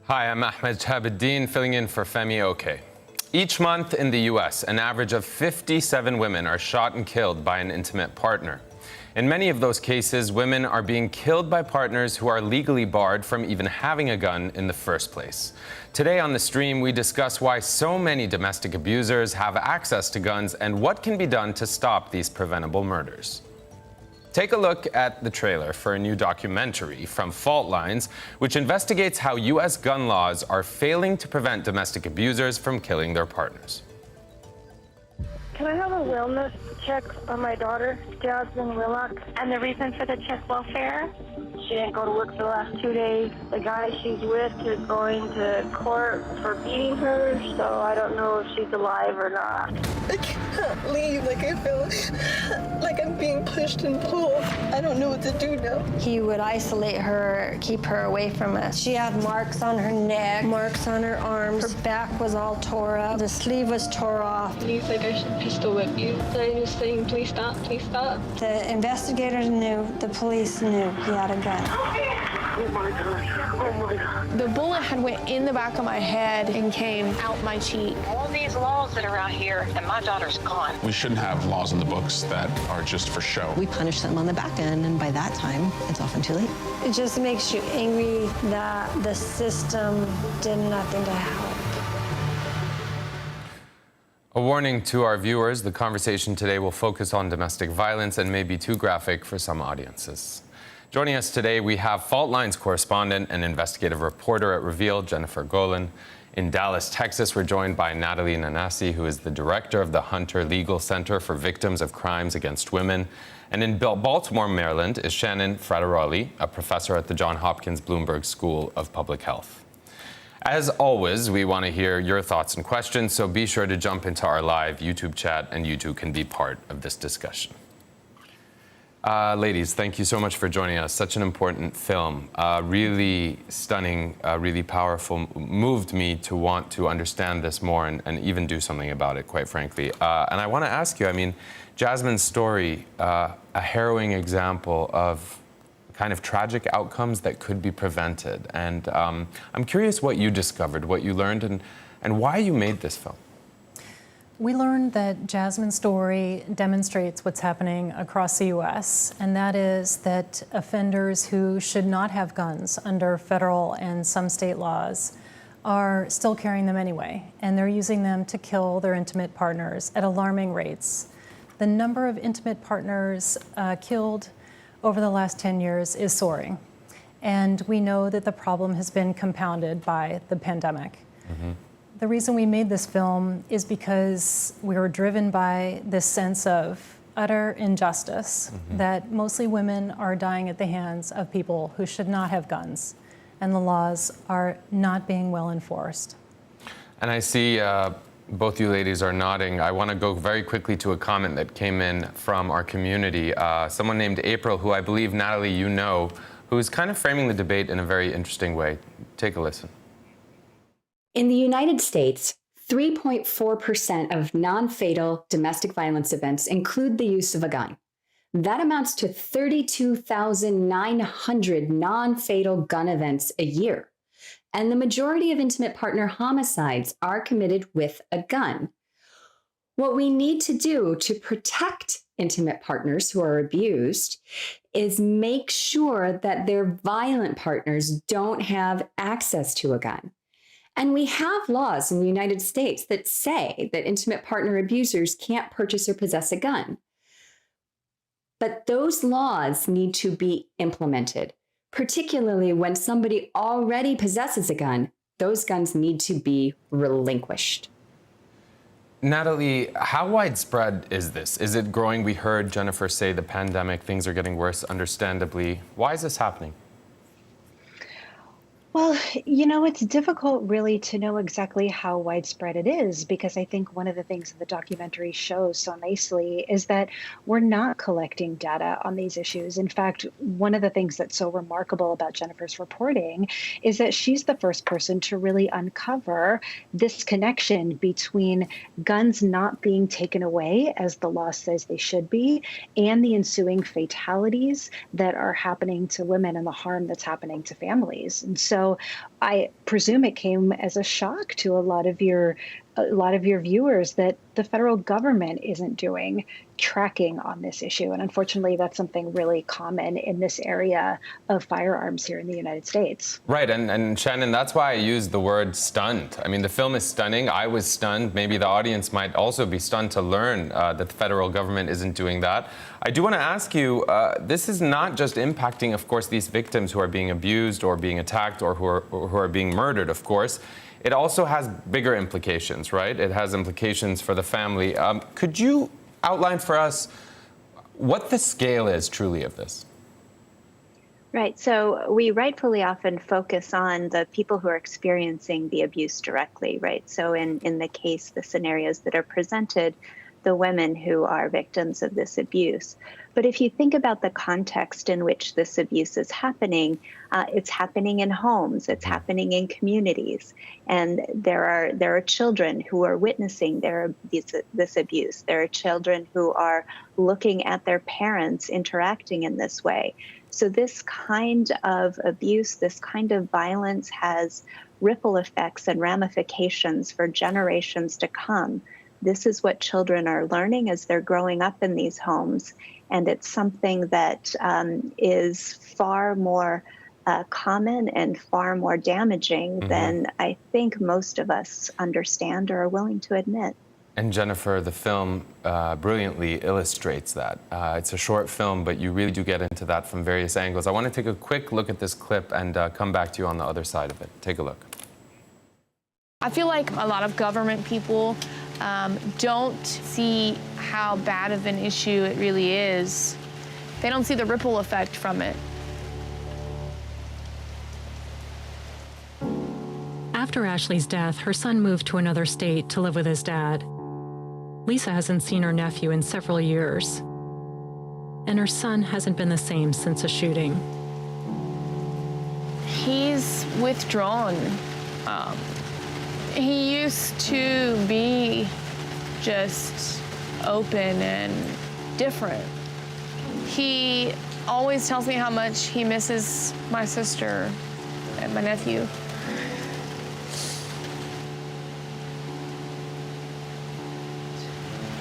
Hi, I'm Ahmed Shahabuddin, filling in for Femi Oke. Each month in the U.S., an average of 57 women are shot and killed by an intimate partner. In many of those cases, women are being killed by partners who are legally barred from even having a gun in the first place. Today on the stream, we discuss why so many domestic abusers have access to guns and what can be done to stop these preventable murders. Take a look at the trailer for a new documentary from Fault Lines, which investigates how U.S. gun laws are failing to prevent domestic abusers from killing their partners. Can I have a wellness check on my daughter, Jasmine Willock? And the reason for the check welfare? She didn't go to work for the last 2 days. The guy she's with is going to court for beating her, so I don't know if she's alive or not. I can't leave. I feel like I'm being pushed and pulled. I don't know what to do now. He would isolate her, keep her away from us. She had marks on her neck, marks on her arms. Her back was all tore up. The sleeve was tore off. He's like, I should pistol whip you. So I'm just saying, please stop, please stop. The investigators knew, the police knew he had a gun. Oh my gosh, oh my God. The bullet had went in the back of my head and came out my cheek. All these laws that are out here, and my daughter's gone. We shouldn't have laws in the books that are just for show. We punish them on the back end, and by that time, it's often too late. It just makes you angry that the system did nothing to help. A warning to our viewers, the conversation today will focus on domestic violence and may be too graphic for some audiences. Joining us today, we have Fault Lines correspondent and investigative reporter at Reveal, Jennifer Golan. In Dallas, Texas, we're joined by Natalie Nanasi, who is the director of the Hunter Legal Center for Victims of Crimes Against Women. And in Baltimore, Maryland, is Shannon Frateroli, a professor at the Johns Hopkins Bloomberg School of Public Health. As always, we want to hear your thoughts and questions, so be sure to jump into our live YouTube chat, and you too can be part of this discussion. Ladies, thank you so much for joining us. Such an important film, really stunning, really powerful, moved me to want to understand this more and even do something about it, quite frankly. And I want to ask you, I mean, Jasmine's story, a harrowing example of kind of tragic outcomes that could be prevented. And I'm curious what you discovered, what you learned, and why you made this film. We learned that Jasmine's story demonstrates what's happening across the U.S., and that is that offenders who should not have guns under federal and some state laws are still carrying them anyway, and they're using them to kill their intimate partners at alarming rates. The number of intimate partners killed over the last 10 years is soaring, and we know that the problem has been compounded by the pandemic. Mm-hmm. The reason we made this film is because we were driven by this sense of utter injustice, that mostly women are dying at the hands of people who should not have guns, and the laws are not being well enforced. And I see both you ladies are nodding. I want to go very quickly to a comment that came in from our community. Someone named April, who I believe, Natalie, you know, who's kind of framing the debate in a very interesting way. Take a listen. In the United States, 3.4% of non-fatal domestic violence events include the use of a gun. That amounts to 32,900 non-fatal gun events a year. And the majority of intimate partner homicides are committed with a gun. What we need to do to protect intimate partners who are abused is make sure that their violent partners don't have access to a gun. And we have laws in the United States that say that intimate partner abusers can't purchase or possess a gun. But those laws need to be implemented, particularly when somebody already possesses a gun. Those guns need to be relinquished. Natalie, how widespread is this? Is it growing? We heard Jennifer say the pandemic, things are getting worse, understandably. Why is this happening? Well, you know, it's difficult really to know exactly how widespread it is, because I think one of the things that the documentary shows so nicely is that we're not collecting data on these issues. In fact, one of the things that's so remarkable about Jennifer's reporting is that she's the first person to really uncover this connection between guns not being taken away as the law says they should be, and the ensuing fatalities that are happening to women and the harm that's happening to families. And so So I presume it came as a shock to a lot of your viewers that the federal government isn't doing tracking on this issue. And unfortunately, that's something really common in this area of firearms here in the United States. Right, and Shannon, that's why I used the word stunned. I mean, the film is stunning. I was stunned. Maybe the audience might also be stunned to learn that the federal government isn't doing that. I do want to ask you, this is not just impacting, of course, these victims who are being abused or being attacked or who are being murdered, of course. It also has bigger implications, right? It has implications for the family. Could you outline for us what the scale is truly of this? Right. So we rightfully often focus on the people who are experiencing the abuse directly, right? So in the case, the scenarios that are presented, the women who are victims of this abuse. But if you think about the context in which this abuse is happening, it's happening in homes, it's happening in communities, and there are children who are witnessing this abuse. There are children who are looking at their parents interacting in this way. So this kind of abuse, this kind of violence has ripple effects and ramifications for generations to come. This is what children are learning as they're growing up in these homes. And it's something that is far more common and far more damaging than I think most of us understand or are willing to admit. And Jennifer, the film brilliantly illustrates that. It's a short film, but you really do get into that from various angles. I want to take a quick look at this clip and come back to you on the other side of it. Take a look. I feel like a lot of government people don't see how bad of an issue it really is. They don't see the ripple effect from it. After Ashley's death, her son moved to another state to live with his dad. Lisa hasn't seen her nephew in several years, and her son hasn't been the same since the shooting. He's withdrawn. He used to be just open and different. He always tells me how much he misses my sister and my nephew.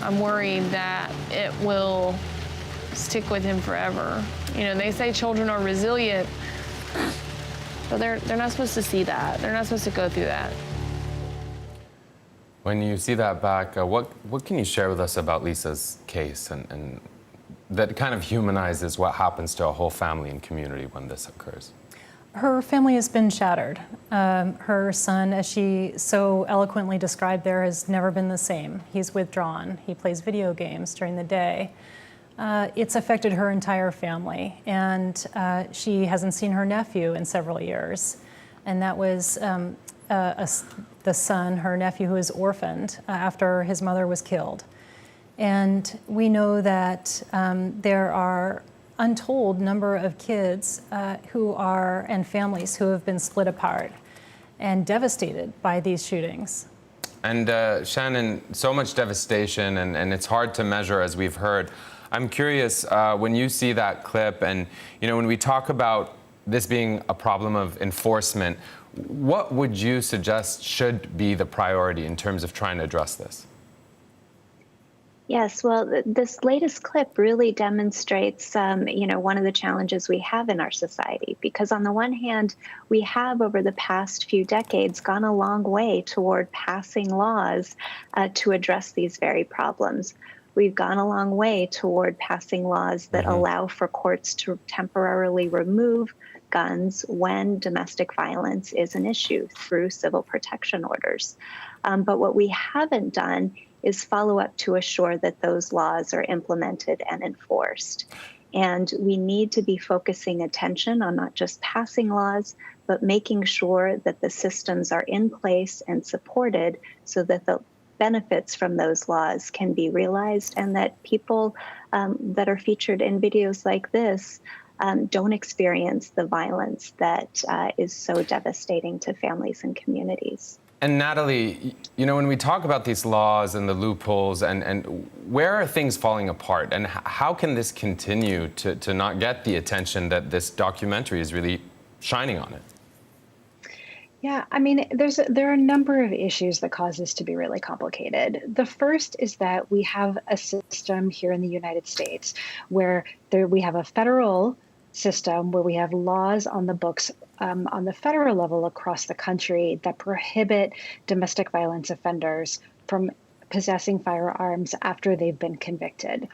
I'm worried that it will stick with him forever. You know, they say children are resilient, but they're not supposed to see that. They're not supposed to go through that. When you see that back, what can you share with us about Lisa's case and that kind of humanizes what happens to a whole family and community when this occurs? Her family has been shattered. Her son, as she so eloquently described there, has never been the same. He's withdrawn. He plays video games during the day. It's affected her entire family, and she hasn't seen her nephew in several years. And that was the son, her nephew, who is orphaned after his mother was killed. And we know that there are untold number of kids and families who have been split apart and devastated by these shootings. And Shannon, so much devastation, and it's hard to measure, as we've heard. I'm curious, when you see that clip, and when we talk about this being a problem of enforcement, what would you suggest should be the priority in terms of trying to address this? Yes, well, this latest clip really demonstrates, one of the challenges we have in our society, because on the one hand, we have over the past few decades gone a long way toward passing laws to address these very problems. We've gone a long way toward passing laws that allow for courts to temporarily remove guns when domestic violence is an issue through civil protection orders. But what we haven't done is follow up to assure that those laws are implemented and enforced. And we need to be focusing attention on not just passing laws, but making sure that the systems are in place and supported so that the benefits from those laws can be realized, and that people that are featured in videos like this don't experience the violence that is so devastating to families and communities. And Natalie, when we talk about these laws and the loopholes, and where are things falling apart, and how can this continue to not get the attention that this documentary is really shining on it? Yeah, I mean, there are a number of issues that cause this to be really complicated. The first is that we have a system here in the United States where we have a federal system where we have laws on the books on the federal level across the country that prohibit domestic violence offenders from possessing firearms after they've been convicted.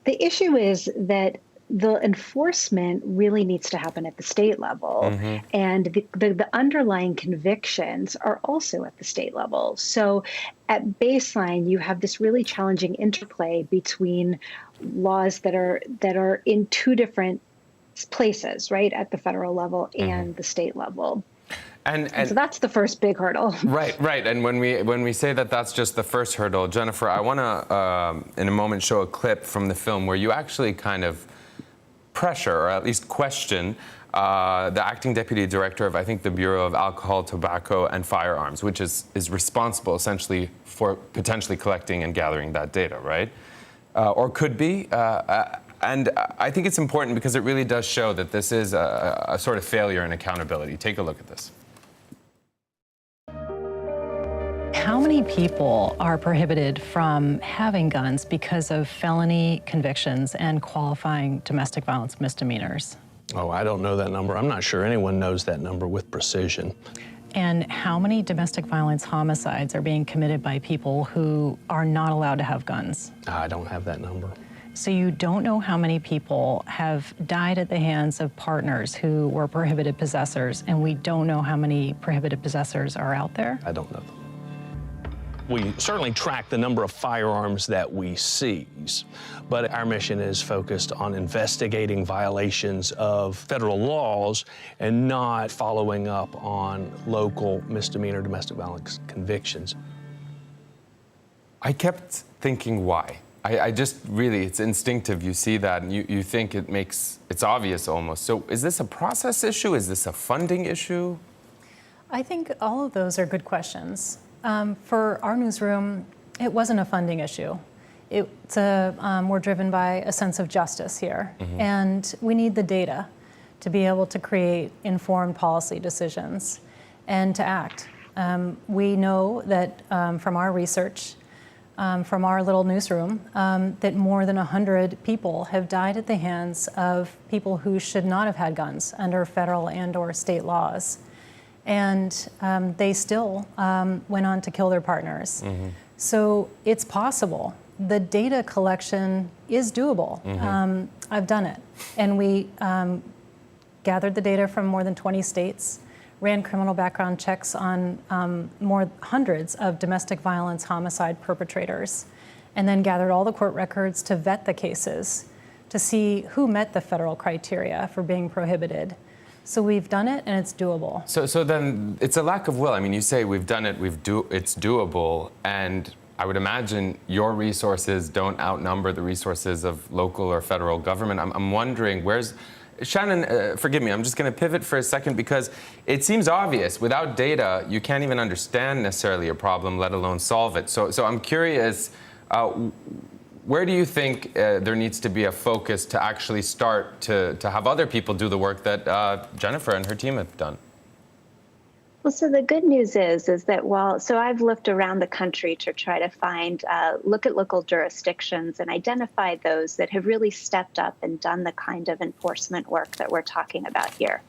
The issue is that the enforcement really needs to happen at the state level. Mhm. And the underlying convictions are also at the state level. So at baseline, you have this really challenging interplay between laws that are in two different places, right? At the federal level and the state level. And so that's the first big hurdle. Right. And when we say that that's just the first hurdle, Jennifer, I want to, in a moment, show a clip from the film where you actually kind of pressure, or at least question, the acting deputy director of, I think, the Bureau of Alcohol, Tobacco, and Firearms, which is responsible essentially for potentially collecting and gathering that data, right? Or could be. And I think it's important because it really does show that this is a sort of failure in accountability. Take a look at this. How many people are prohibited from having guns because of felony convictions and qualifying domestic violence misdemeanors? Oh, I don't know that number. I'm not sure anyone knows that number with precision. And how many domestic violence homicides are being committed by people who are not allowed to have guns? I don't have that number. So you don't know how many people have died at the hands of partners who were prohibited possessors, and we don't know how many prohibited possessors are out there? I don't know. We certainly track the number of firearms that we seize, but our mission is focused on investigating violations of federal laws and not following up on local misdemeanor domestic violence convictions. I kept thinking, why? I just really, it's instinctive. You see that and you think it's obvious almost. So is this a process issue? Is this a funding issue? I think all of those are good questions. For our newsroom, it wasn't a funding issue. We're driven by a sense of justice here, and we need the data to be able to create informed policy decisions and to act. We know that from our research, from our little newsroom, that more than 100 people have died at the hands of people who should not have had guns under federal and/or state laws. And they still went on to kill their partners. So it's possible. The data collection is doable. I've done it. And we gathered the data from more than 20 states, ran criminal background checks on hundreds of domestic violence homicide perpetrators, and then gathered all the court records to vet the cases to see who met the federal criteria for being prohibited. So we've done it, and it's doable. So then it's a lack of will. I mean, you say we've done it, it's doable, and I would imagine your resources don't outnumber the resources of local or federal government. I'm wondering, Shannon, forgive me, I'm just going to pivot for a second because it seems obvious. Without data, you can't even understand necessarily a problem, let alone solve it. So I'm curious, where do you think there needs to be a focus to actually start to have other people do the work that Jennifer and her team have done? Well, so the good news is that so I've looked around the country to try to look at local jurisdictions and identify those that have really stepped up and done the kind of enforcement work that we're talking about here.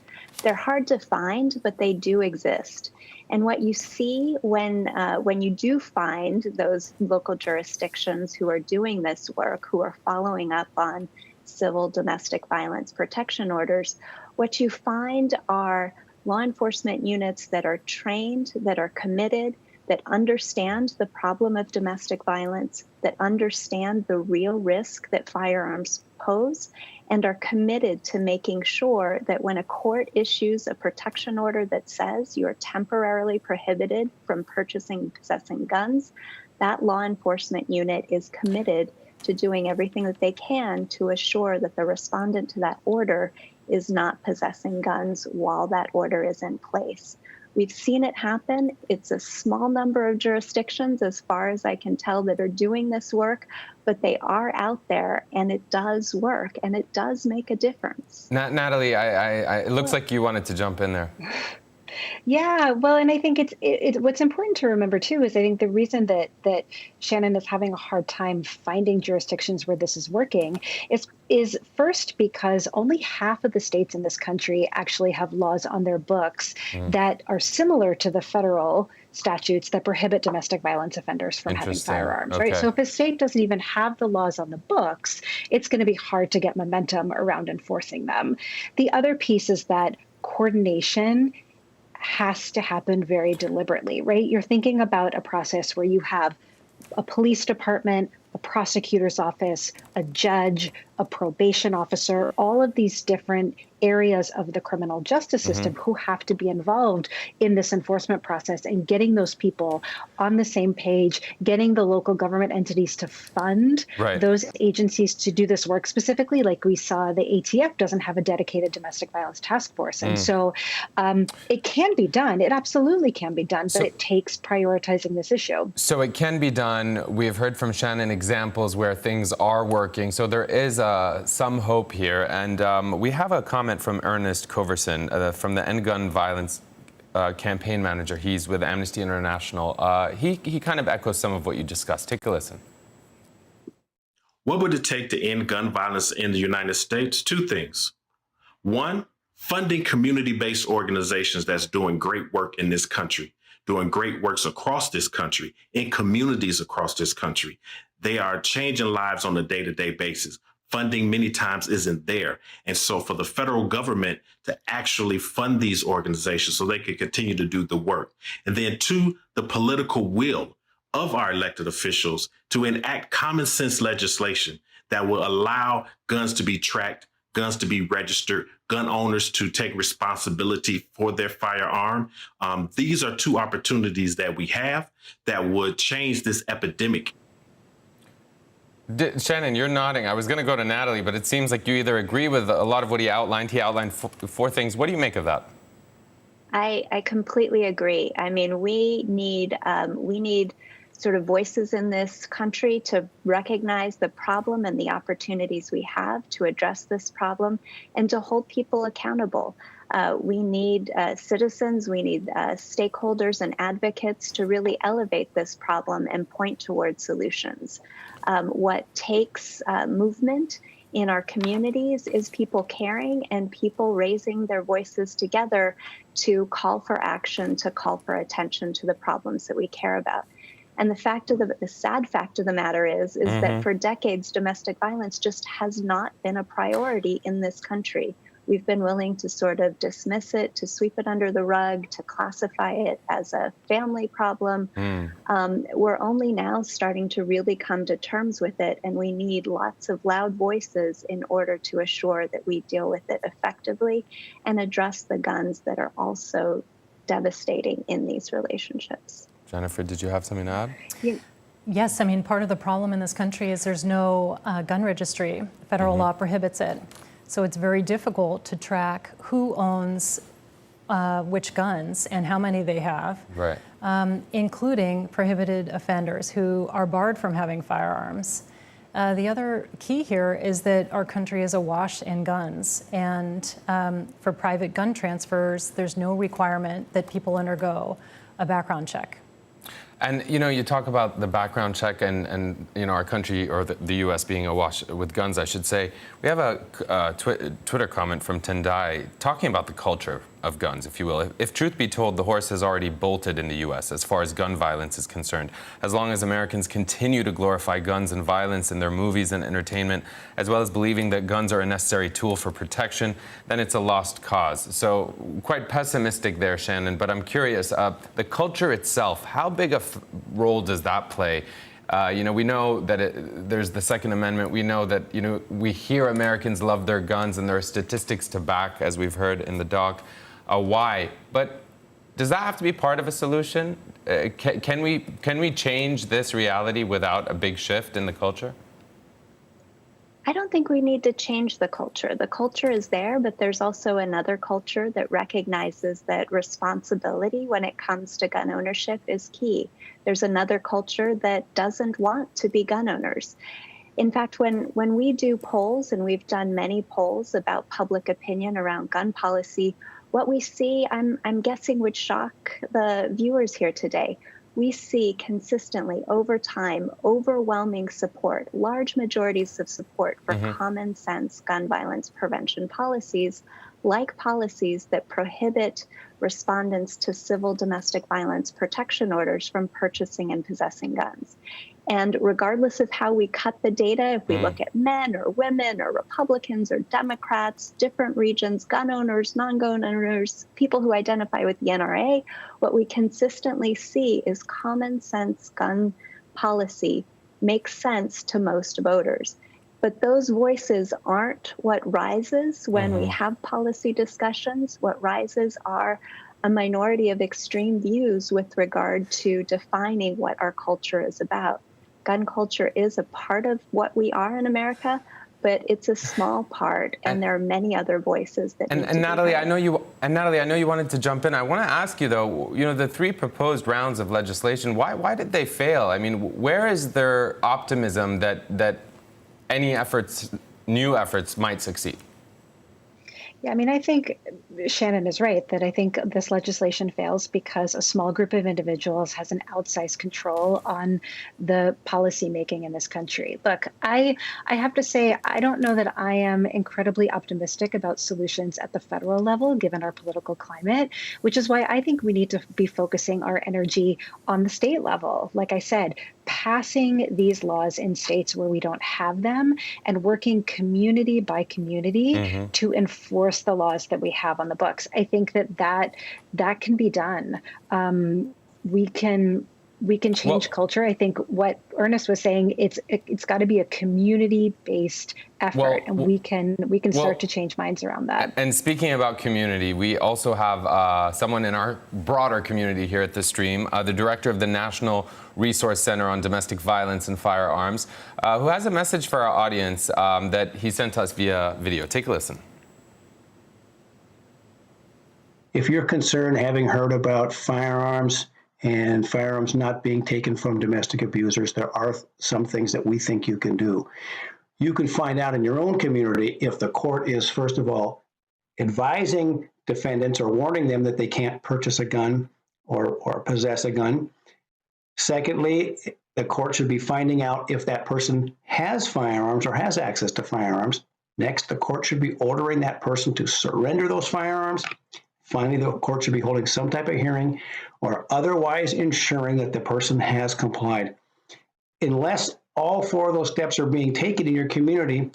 They're hard to find, but they do exist. And what you see when you do find those local jurisdictions who are doing this work, who are following up on civil domestic violence protection orders, what you find are law enforcement units that are trained, that are committed, that understand the problem of domestic violence, that understand the real risk that firearms pose, and are committed to making sure that when a court issues a protection order that says you're temporarily prohibited from purchasing and possessing guns, that law enforcement unit is committed to doing everything that they can to assure that the respondent to that order is not possessing guns while that order is in place. We've seen it happen. It's a small number of jurisdictions, as far as I can tell, that are doing this work, but they are out there, and it does work, and it does make a difference. Natalie, it looks like you wanted to jump in there. Yeah, well, and I think it's what's important to remember too is I think the reason that Shannon is having a hard time finding jurisdictions where this is working is first because only half of the states in this country actually have laws on their books that are similar to the federal statutes that prohibit domestic violence offenders from having firearms, right? So if a state doesn't even have the laws on the books, it's going to be hard to get momentum around enforcing them. The other piece is that coordination has to happen very deliberately, right? You're thinking about a process where you have a police department, a prosecutor's office, a judge, a probation officer, all of these different areas of the criminal justice system who have to be involved in this enforcement process and getting those people on the same page, getting the local government entities to fund those agencies to do this work specifically. Like we saw, the ATF doesn't have a dedicated domestic violence task force. And so it can be done. It absolutely can be done, but it takes prioritizing this issue. So it can be done. We've heard from Shannon examples where things are working. So there is some hope here. And we have a comment from Ernest Coverson from the End Gun Violence campaign manager. He's with Amnesty International. He kind of echoes some of what you discussed. Take a listen. What would it take to end gun violence in the United States? Two things. One, funding community-based organizations that's doing great work in this country, doing great works across this country, in communities across this country. They are changing lives on a day-to-day basis. Funding many times isn't there. And so for the federal government to actually fund these organizations so they can continue to do the work. And then two, the political will of our elected officials to enact common sense legislation that will allow guns to be tracked, guns to be registered, gun owners to take responsibility for their firearm. These are two opportunities that we have that would change this epidemic. Shannon, you're nodding. I was going to go to Natalie, but it seems like you either agree with a lot of what he outlined. He outlined four things. What do you make of that? I completely agree. I mean, we need sort of voices in this country to recognize the problem and the opportunities we have to address this problem and to hold people accountable. We need citizens, we need stakeholders and advocates to really elevate this problem and point towards solutions. What takes movement in our communities is people caring and people raising their voices together to call for action, to call for attention to the problems that we care about. And the sad fact of the matter is that for decades, domestic violence just has not been a priority in this country. We've been willing to sort of dismiss it, to sweep it under the rug, to classify it as a family problem. We're only now starting to really come to terms with it, and we need lots of loud voices in order to assure that we deal with it effectively and address the guns that are also devastating in these relationships. Jennifer, did you have something to add? Yes, I mean, part of the problem in this country is there's no gun registry. Federal law prohibits it. So it's very difficult to track who owns which guns and how many they have, including prohibited offenders who are barred from having firearms. The other key here is that our country is awash in guns, and for private gun transfers, there's no requirement that people undergo a background check. And, you know, you talk about the background check and you know, our country, or the U.S. being awash with guns, I should say. We have a Twitter comment from Tendai talking about the culture of guns, if you will. If truth be told, the horse has already bolted in the U.S. as far as gun violence is concerned. As long as Americans continue to glorify guns and violence in their movies and entertainment, as well as believing that guns are a necessary tool for protection, then it's a lost cause. So quite pessimistic there, Shannon, but I'm curious, the culture itself, how big a role does that play? You know, we know that there's the Second Amendment. We know that, you know, we hear Americans love their guns, and there are statistics to back, as we've heard in the doc, why. But does that have to be part of a solution? Can we change this reality without a big shift in the culture? I don't think we need to change the culture. The culture is there, but there's also another culture that recognizes that responsibility when it comes to gun ownership is key. There's another culture that doesn't want to be gun owners. In fact, when we do polls, and we've done many polls about public opinion around gun policy, what we see, I'm guessing would shock the viewers here today. We see consistently over time, overwhelming support, large majorities of support for common sense gun violence prevention policies, like policies that prohibit respondents to civil domestic violence protection orders from purchasing and possessing guns. And regardless of how we cut the data, if we look at men or women or Republicans or Democrats, different regions, gun owners, non-gun owners, people who identify with the NRA, what we consistently see is common sense gun policy makes sense to most voters. But those voices aren't what rises when we have policy discussions. What rises are a minority of extreme views with regard to defining what our culture is about. Gun culture is a part of what we are in America, but it's a small part, and there are many other voices that need to Natalie, be heard. Natalie, I know you wanted to jump in. I want to ask you though, the 3 proposed rounds of legislation, why did they fail? I mean, where is their optimism that any new efforts might succeed? Yeah, I mean, I think Shannon is right that I think this legislation fails because a small group of individuals has an outsized control on the policy making in this country. Look, I have to say, I don't know that I am incredibly optimistic about solutions at the federal level, given our political climate, which is why I think we need to be focusing our energy on the state level. Like I said, passing these laws in states where we don't have them and working community by community to enforce the laws that we have on the books. I think that can be done. We can change culture. I think what Ernest was saying, it's got to be a community-based effort, and we can start to change minds around that. And speaking about community, we also have someone in our broader community here at the stream, the director of the National Resource Center on Domestic Violence and Firearms, who has a message for our audience that he sent us via video. Take a listen. If you're concerned, having heard about firearms and firearms not being taken from domestic abusers, there are some things that we think you can do. You can find out in your own community if the court is, first of all, advising defendants or warning them that they can't purchase a gun or possess a gun. Secondly, the court should be finding out if that person has firearms or has access to firearms. Next, the court should be ordering that person to surrender those firearms. Finally, the court should be holding some type of hearing or otherwise ensuring that the person has complied. Unless all 4 of those steps are being taken in your community,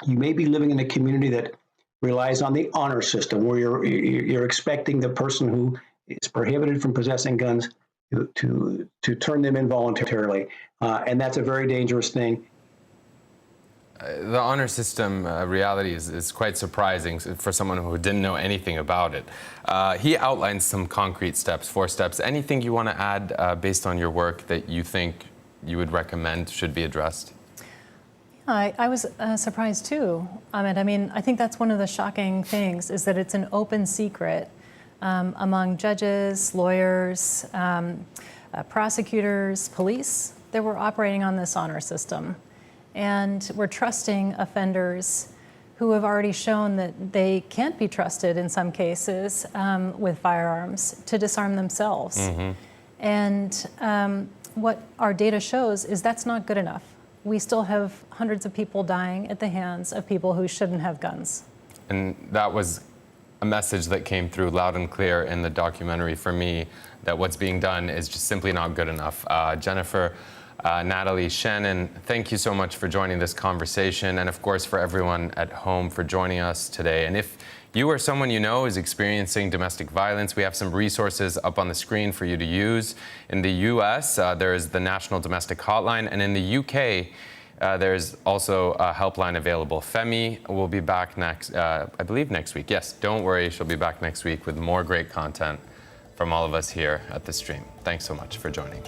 you may be living in a community that relies on the honor system, where you're expecting the person who is prohibited from possessing guns to turn them in voluntarily. And that's a very dangerous thing. The honor system reality is quite surprising for someone who didn't know anything about it. He outlines some concrete steps, 4 steps. Anything you want to add based on your work that you think you would recommend should be addressed? I was surprised too, Ahmed. I mean, I think that's one of the shocking things is that it's an open secret among judges, lawyers, prosecutors, police that we're operating on this honor system. And we're trusting offenders who have already shown that they can't be trusted in some cases with firearms to disarm themselves. And what our data shows is that's not good enough. We still have hundreds of people dying at the hands of people who shouldn't have guns. And that was a message that came through loud and clear in the documentary for me, that what's being done is just simply not good enough. Jennifer, Natalie, Shannon, thank you so much for joining this conversation, and of course for everyone at home for joining us today. And if you or someone you know is experiencing domestic violence, we have some resources up on the screen for you to use. In the US, there is the National Domestic Hotline, and in the UK, there's also a helpline available. Femi will be back next, I believe next week. Yes, don't worry, she'll be back next week with more great content from all of us here at the stream. Thanks so much for joining.